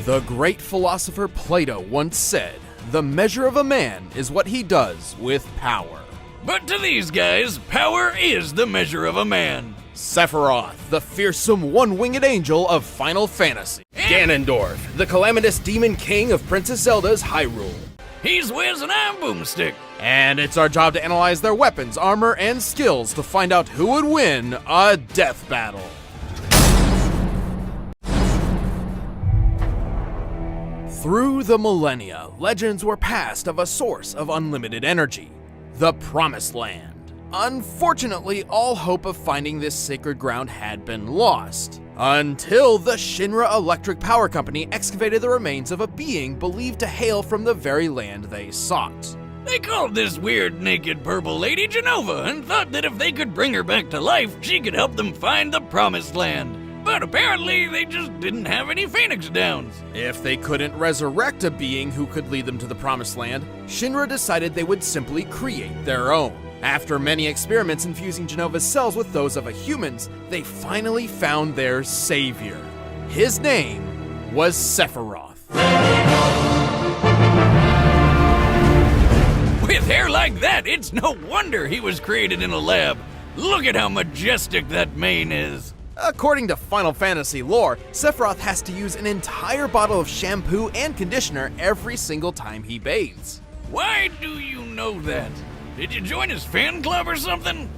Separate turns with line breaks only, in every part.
The great philosopher Plato once said, "The measure of a man is what he does with power."
But to these guys, power is the measure of a man.
Sephiroth, the fearsome one-winged angel of Final Fantasy. Ganondorf, the calamitous demon king of Princess Zelda's Hyrule.
He's Wiz and I'm Boomstick.
And it's our job to analyze their weapons, armor, and skills to find out who would win a death battle. Through the millennia, legends were passed of a source of unlimited energy, the Promised Land. Unfortunately, all hope of finding this sacred ground had been lost, until the Shinra Electric Power Company excavated the remains of a being believed to hail from the very land they sought.
They called this weird naked purple lady Jenova and thought that if they could bring her back to life, she could help them find the Promised Land. But apparently, they just didn't have any Phoenix Downs.
If they couldn't resurrect a being who could lead them to the Promised Land, Shinra decided they would simply create their own. After many experiments infusing Jenova's cells with those of a human's, they finally found their savior. His name was Sephiroth.
With hair like that, it's no wonder he was created in a lab. Look at how majestic that mane is.
According to Final Fantasy lore, Sephiroth has to use an entire bottle of shampoo and conditioner every single time he bathes.
Why do you know that? Did you join his fan club or something?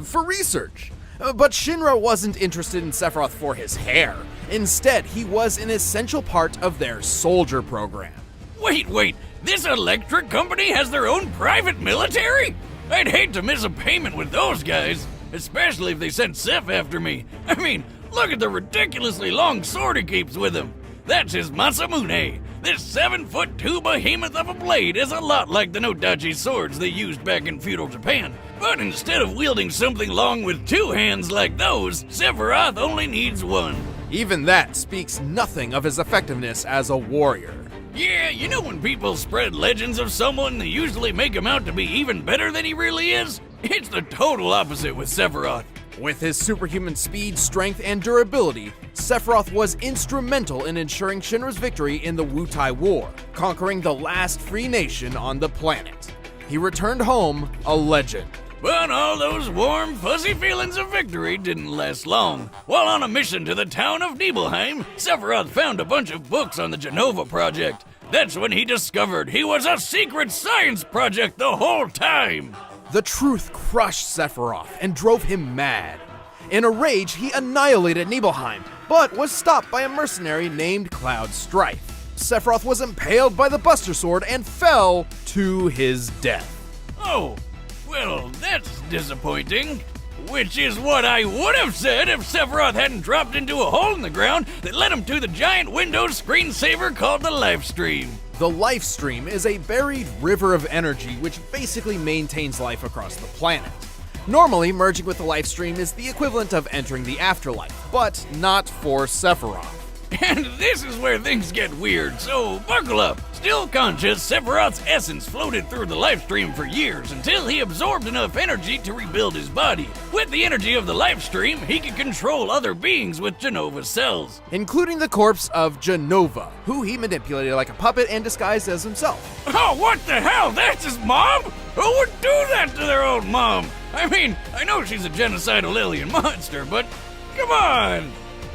For research. But Shinra wasn't interested in Sephiroth for his hair. Instead, he was an essential part of their soldier program.
Wait, this electric company has their own private military? I'd hate to miss a payment with those guys, especially if they sent Seph after me. I mean, look at the ridiculously long sword he keeps with him. That's his Masamune. This 7'2" behemoth of a blade is a lot like the Nodachi swords they used back in feudal Japan. But instead of wielding something long with two hands like those, Sephiroth only needs one.
Even that speaks nothing of his effectiveness as a warrior.
Yeah, you know when people spread legends of someone, they usually make him out to be even better than he really is? It's the total opposite with Sephiroth.
With his superhuman speed, strength, and durability, Sephiroth was instrumental in ensuring Shinra's victory in the Wutai War, conquering the last free nation on the planet. He returned home a legend.
But all those warm, fuzzy feelings of victory didn't last long. While on a mission to the town of Nibelheim, Sephiroth found a bunch of books on the Jenova project. That's when he discovered he was a secret science project the whole time.
The truth crushed Sephiroth and drove him mad. In a rage, he annihilated Nibelheim, but was stopped by a mercenary named Cloud Strife. Sephiroth was impaled by the Buster Sword and fell to his death.
Oh, well, that's disappointing. Which is what I would have said if Sephiroth hadn't dropped into a hole in the ground that led him to the giant Windows screensaver called the Lifestream.
The Lifestream is a buried river of energy which basically maintains life across the planet. Normally, merging with the Lifestream is the equivalent of entering the afterlife, but not for Sephiroth.
And this is where things get weird, so buckle up. Still conscious, Sephiroth's essence floated through the Lifestream for years until he absorbed enough energy to rebuild his body. With the energy of the Lifestream, he could control other beings with Jenova's cells,
including the corpse of Jenova, who he manipulated like a puppet and disguised as himself.
Oh, what the hell? That's his mom? Who would do that to their own mom? I mean, I know she's a genocidal alien monster, but come on!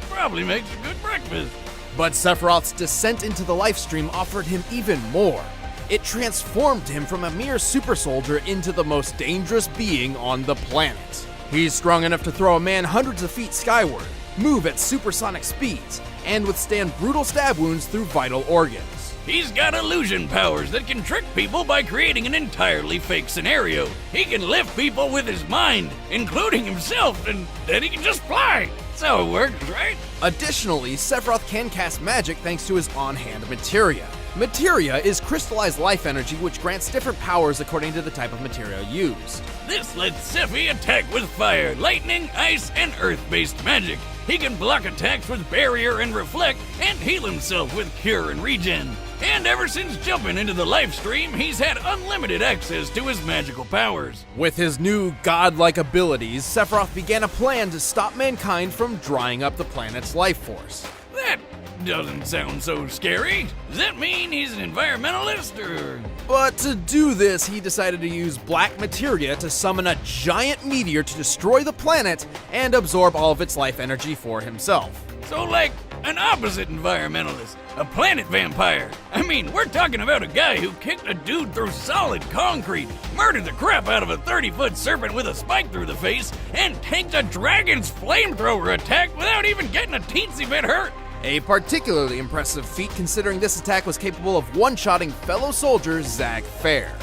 Probably makes a good breakfast.
But Sephiroth's descent into the Lifestream offered him even more. It transformed him from a mere super soldier into the most dangerous being on the planet. He's strong enough to throw a man hundreds of feet skyward, move at supersonic speeds, and withstand brutal stab wounds through vital organs.
He's got illusion powers that can trick people by creating an entirely fake scenario. He can lift people with his mind, including himself, and then he can just fly. That's how it works, right?
Additionally, Sephiroth can cast magic thanks to his on-hand materia. Materia is crystallized life energy which grants different powers according to the type of material used.
This lets Sephi attack with fire, lightning, ice, and earth-based magic. He can block attacks with barrier and reflect, and heal himself with cure and regen. And ever since jumping into the Lifestream, he's had unlimited access to his magical powers.
With his new godlike abilities, Sephiroth began a plan to stop mankind from drying up the planet's life force.
That doesn't sound so scary. Does that mean he's an environmentalist, or...?
But to do this, he decided to use black materia to summon a giant meteor to destroy the planet and absorb all of its life energy for himself.
So, like, an opposite environmentalist. A planet vampire. I mean, we're talking about a guy who kicked a dude through solid concrete, murdered the crap out of a 30-foot serpent with a spike through the face, and tanked a dragon's flamethrower attack without even getting a teensy bit hurt.
A particularly impressive feat considering this attack was capable of one-shotting fellow soldier Zach Fair.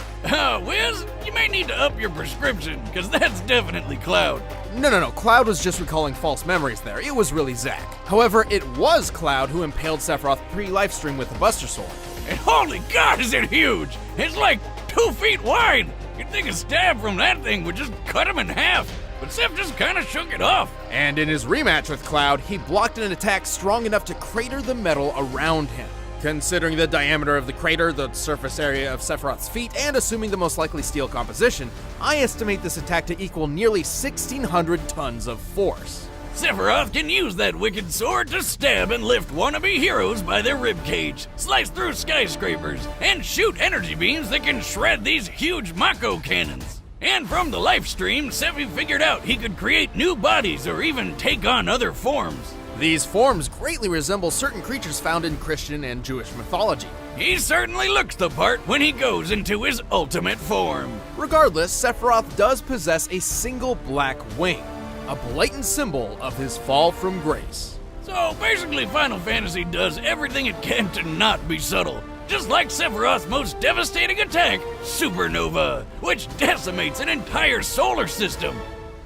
Wiz, you may need to up your prescription, because that's definitely Cloud.
No, Cloud was just recalling false memories there. It was really Zach. However, it was Cloud who impaled Sephiroth pre-livestream with the Buster Sword.
And holy God, is it huge! It's like 2 feet wide! You'd think a stab from that thing would just cut him in half, but Seph just kinda shook it off.
And in his rematch with Cloud, he blocked an attack strong enough to crater the metal around him. Considering the diameter of the crater, the surface area of Sephiroth's feet, and assuming the most likely steel composition, I estimate this attack to equal nearly 1,600 tons of force.
Sephiroth can use that wicked sword to stab and lift wannabe heroes by their ribcage, slice through skyscrapers, and shoot energy beams that can shred these huge Mako cannons. And from the live stream, Sephi figured out he could create new bodies or even take on other forms.
These forms greatly resemble certain creatures found in Christian and Jewish mythology.
He certainly looks the part when he goes into his ultimate form.
Regardless, Sephiroth does possess a single black wing, a blatant symbol of his fall from grace.
So basically Final Fantasy does everything it can to not be subtle. Just like Sephiroth's most devastating attack, Supernova, which decimates an entire solar system.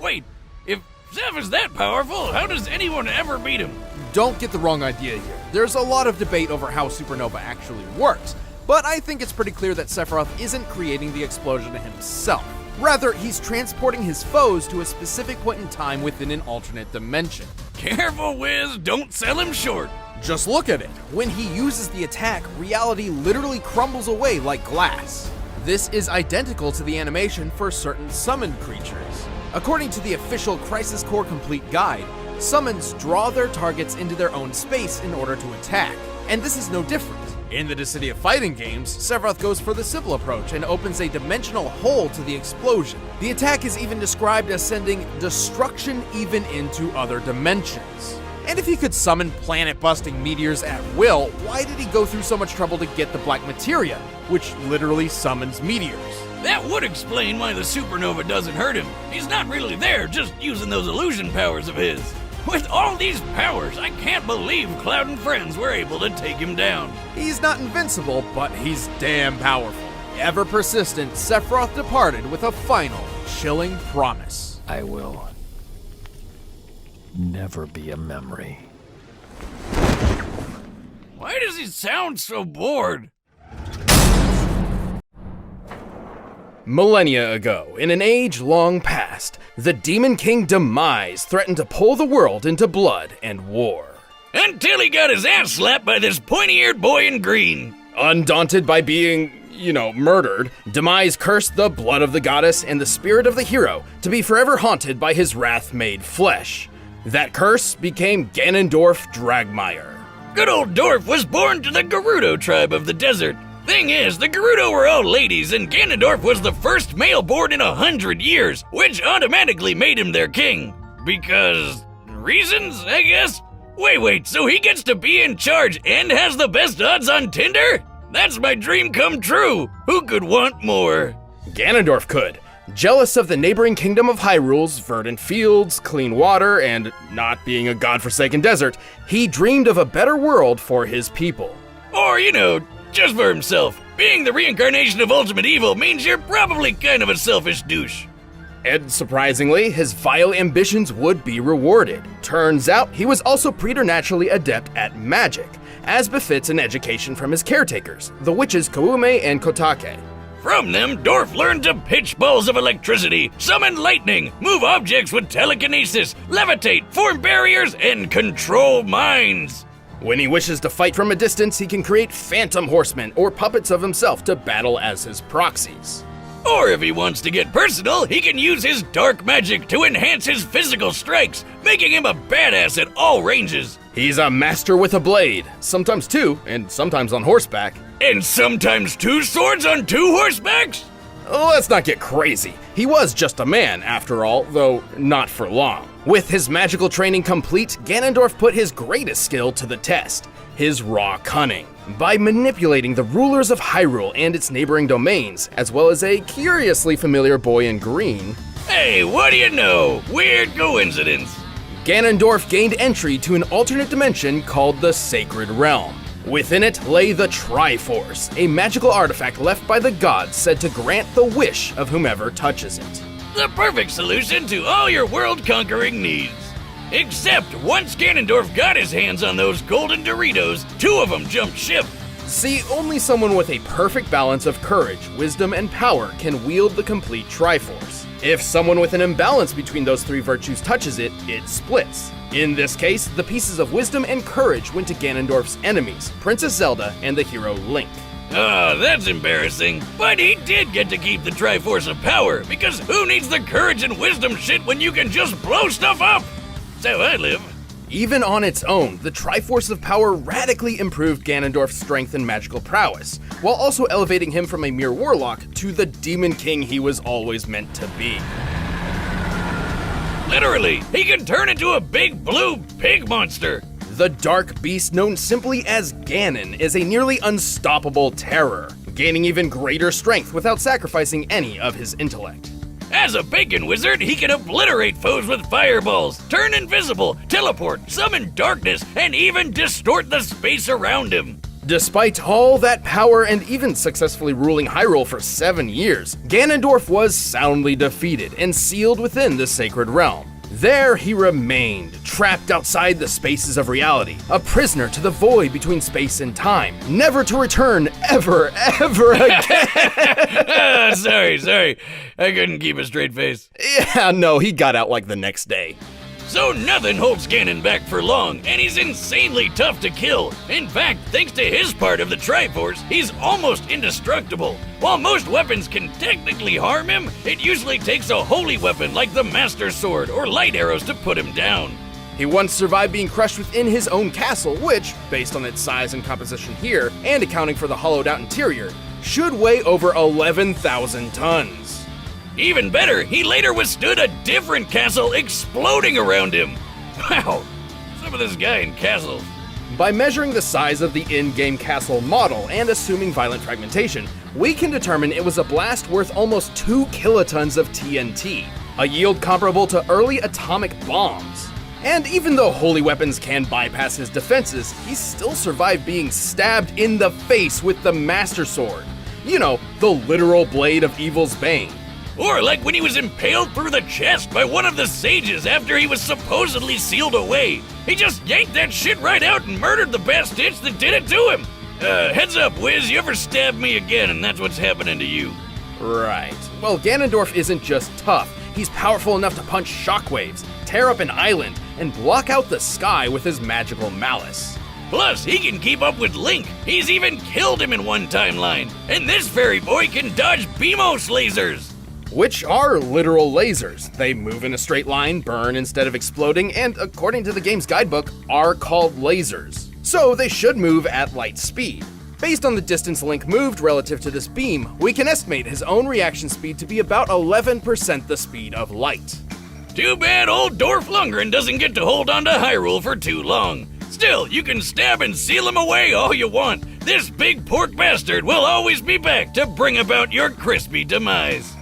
Wait, if Seph is that powerful, how does anyone ever beat him?
Don't get the wrong idea here. There's a lot of debate over how Supernova actually works, but I think it's pretty clear that Sephiroth isn't creating the explosion himself. Rather, he's transporting his foes to a specific point in time within an alternate dimension.
Careful, Wiz, don't sell him short.
Just look at it. When he uses the attack, reality literally crumbles away like glass. This is identical to the animation for certain summoned creatures. According to the official Crisis Core Complete Guide, summons draw their targets into their own space in order to attack, and this is no different. In the Dissidia fighting games, Sephiroth goes for the civil approach and opens a dimensional hole to the explosion. The attack is even described as sending destruction even into other dimensions. And if he could summon planet-busting meteors at will, why did he go through so much trouble to get the black materia, which literally summons meteors?
That would explain why the supernova doesn't hurt him. He's not really there, just using those illusion powers of his. With all these powers, I can't believe Cloud and friends were able to take him down.
He's not invincible, but he's damn powerful. Ever persistent, Sephiroth departed with a final, chilling promise.
I will never be a memory.
Why does he sound so bored?
Millennia ago, in an age long past, the Demon King Demise threatened to pull the world into blood and war.
Until he got his ass slapped by this pointy-eared boy in green.
Undaunted by being, murdered, Demise cursed the blood of the goddess and the spirit of the hero to be forever haunted by his wrath made flesh. That curse became Ganondorf Dragmire.
Good old Dorf was born to the Gerudo tribe of the desert. Thing is, the Gerudo were all ladies, and Ganondorf was the first male born in 100 years, which automatically made him their king. Because... reasons, I guess? Wait, so he gets to be in charge and has the best odds on Tinder? That's my dream come true. Who could want more?
Ganondorf could. Jealous of the neighboring kingdom of Hyrule's verdant fields, clean water, and not being a godforsaken desert, he dreamed of a better world for his people.
Or, just for himself. Being the reincarnation of ultimate evil means you're probably kind of a selfish douche.
And surprisingly, his vile ambitions would be rewarded. Turns out, he was also preternaturally adept at magic, as befits an education from his caretakers, the witches Koume and Kotake.
From them, Dorf learned to pitch balls of electricity, summon lightning, move objects with telekinesis, levitate, form barriers, and control minds.
When he wishes to fight from a distance, he can create phantom horsemen or puppets of himself to battle as his proxies.
Or if he wants to get personal, he can use his dark magic to enhance his physical strikes, making him a badass at all ranges.
He's a master with a blade, sometimes two, and sometimes on horseback.
And sometimes two swords on two horsebacks?
Let's not get crazy. He was just a man, after all, though not for long. With his magical training complete, Ganondorf put his greatest skill to the test, his raw cunning. By manipulating the rulers of Hyrule and its neighboring domains, as well as a curiously familiar boy in green.
Hey, what do you know? Weird coincidence.
Ganondorf gained entry to an alternate dimension called the Sacred Realm. Within it lay the Triforce, a magical artifact left by the gods said to grant the wish of whomever touches it.
The perfect solution to all your world-conquering needs. Except once Ganondorf got his hands on those golden Doritos, two of them jumped ship.
See, only someone with a perfect balance of courage, wisdom, and power can wield the complete Triforce. If someone with an imbalance between those three virtues touches it, it splits. In this case, the pieces of wisdom and courage went to Ganondorf's enemies, Princess Zelda and the hero Link.
Oh, that's embarrassing. But he did get to keep the Triforce of Power, because who needs the courage and wisdom shit when you can just blow stuff up? That's how I live.
Even on its own, the Triforce of Power radically improved Ganondorf's strength and magical prowess, while also elevating him from a mere warlock to the Demon King he was always meant to be.
Literally, he can turn into a big blue pig monster.
The dark beast known simply as Ganon is a nearly unstoppable terror, gaining even greater strength without sacrificing any of his intellect.
As a bacon wizard, he can obliterate foes with fireballs, turn invisible, teleport, summon darkness, and even distort the space around him.
Despite all that power and even successfully ruling Hyrule for 7 years, Ganondorf was soundly defeated and sealed within the Sacred Realm. There he remained, trapped outside the spaces of reality, a prisoner to the void between space and time, never to return ever again.
Sorry. I couldn't keep a straight face.
Yeah, no, he got out like the next day.
So nothing holds Ganon back for long, and he's insanely tough to kill. In fact, thanks to his part of the Triforce, he's almost indestructible. While most weapons can technically harm him, it usually takes a holy weapon like the Master Sword or light arrows to put him down.
He once survived being crushed within his own castle, which, based on its size and composition here, and accounting for the hollowed-out interior, should weigh over 11,000 tons.
Even better, he later withstood a different castle exploding around him. Wow, some of this guy in castles.
By measuring the size of the in-game castle model and assuming violent fragmentation, we can determine it was a blast worth almost 2 kilotons of TNT, a yield comparable to early atomic bombs. And even though holy weapons can bypass his defenses, he still survived being stabbed in the face with the Master Sword. You know, the literal blade of evil's bane.
Or like when he was impaled through the chest by one of the sages after he was supposedly sealed away. He just yanked that shit right out and murdered the bastard that did it to him. Heads up, Wiz, you ever stab me again and that's what's happening to you.
Right. Well, Ganondorf isn't just tough. He's powerful enough to punch shockwaves, tear up an island, and block out the sky with his magical malice.
Plus, he can keep up with Link. He's even killed him in one timeline. And this fairy boy can dodge Beamos lasers.
Which are literal lasers. They move in a straight line, burn instead of exploding, and according to the game's guidebook, are called lasers. So they should move at light speed. Based on the distance Link moved relative to this beam, we can estimate his own reaction speed to be about 11% the speed of light.
Too bad old Dorf Lundgren doesn't get to hold on to Hyrule for too long. Still, you can stab and seal him away all you want. This big pork bastard will always be back to bring about your crispy demise.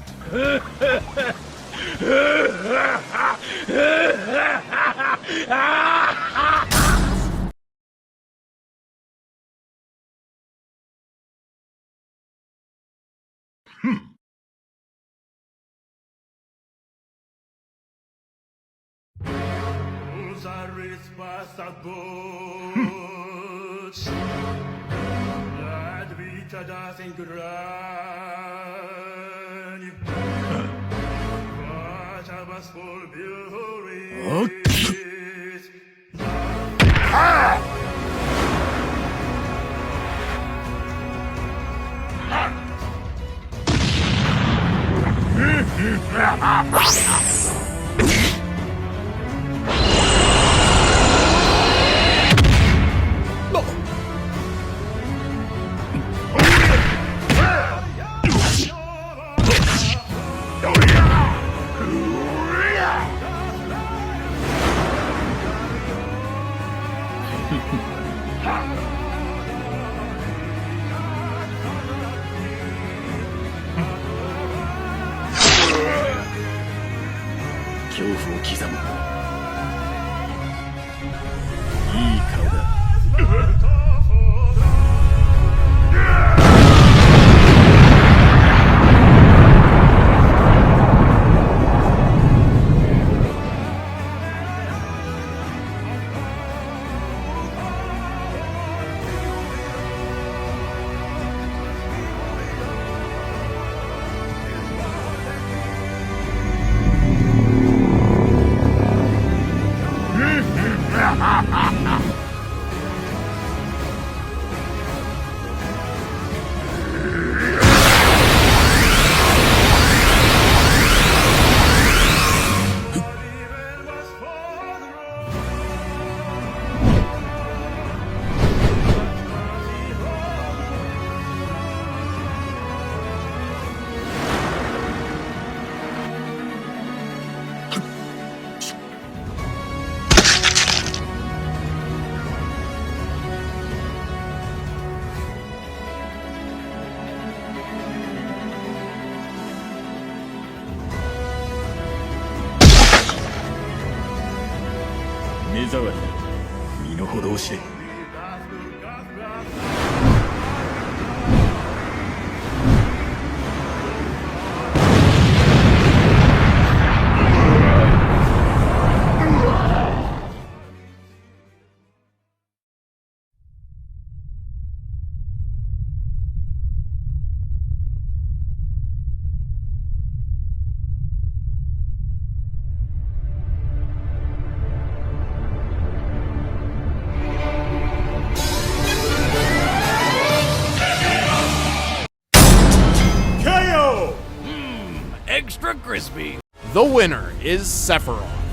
恐怖を刻む。いい顔だ。目障りだ。身の程を知れ。
Extra crispy.
The winner is Sephiroth.